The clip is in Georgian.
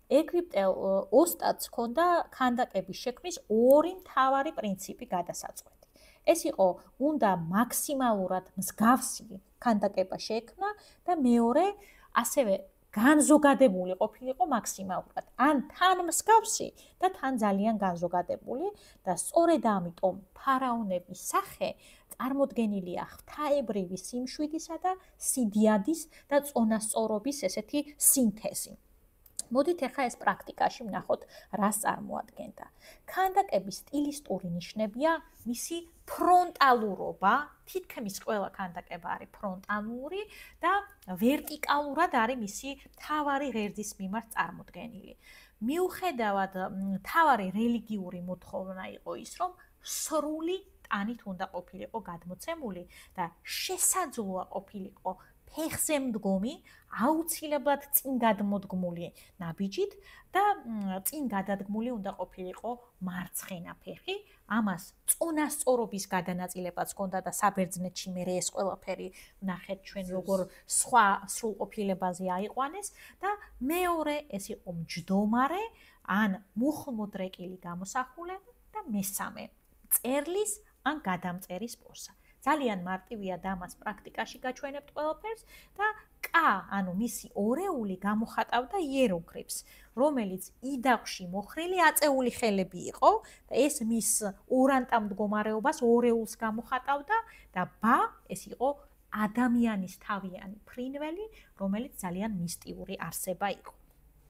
ეგვიპტელ ოსტატს ჰქონდა ქანდაკების შექმნის ორი მთავარი პრინციპი გადასაწყვეტი. ეს იყო უნდა მაქსიმალურად მსგავსი ქანდაკება შექმნა და მეორე ასევე განზოგადებული ყოფილიყო მაქსიმალურად. ან თან მსგავსი და თან ძალიან განზოგადებული და სწორედ ამიტომ ფარაონების სახე წარმოდგენილია ღვთაებრივი სიმშვიდისა და სიდიადის და წონასწორობის ესეთი სინთეზი. მოდით ახლა ეს პრაქტიკაში ვნახოთ, რას წარმოადგენდა. ქანდაკების სტილისტური ნიშნებია მისი ფრონტალურობა, თითქმის ყველა ქანდაკება არის ფრონტალური და ვერტიკალურად არის მისი მთავარი ღერძის მიმართ წარმოდგენილი. მიუხედავად მთავარი რელიგიური მოთხოვნა იყო ის, რომ სრული ტანით უნდა ყოფილიყო გადმოცემული და შესაძლოა ყოფილიყო ფეხზე მდგომი, აუცილებლად წინ გადმოდგმული ნაბიჯით და წინ გადადგმული უნდა ყოფილიყო მარცხენა ფეხი. ამას წონასწორობის გადანაწილებაც ჰქონდა და საბერძნეთში მერე ეს ყველაფერი ვნახეთ ჩვენ როგორ სხვა სრულყოფილებაზე აიყვანეს და მეორე ეს იყო მჯდომარე ან მუხლმოდრეკილი გამოსახულება და მესამე წერლის ან გადამწერის პოზა. ძალიან მარტივია და ამას პრაქტიკაში გაჩვენებთ ყველაფერს და კა, ანუ მისი ორეული გამოხატავდა იეროგრიფს, რომელიც იდაყში მოხრილი აწეული ხელები იყო და ეს მის ორანტა მდგომარეობას ორეულს გამოხატავდა და ბა ეს იყო ადამიანის თავიანი ფრინველი, რომელიც ძალიან მისტიური არსება იყო.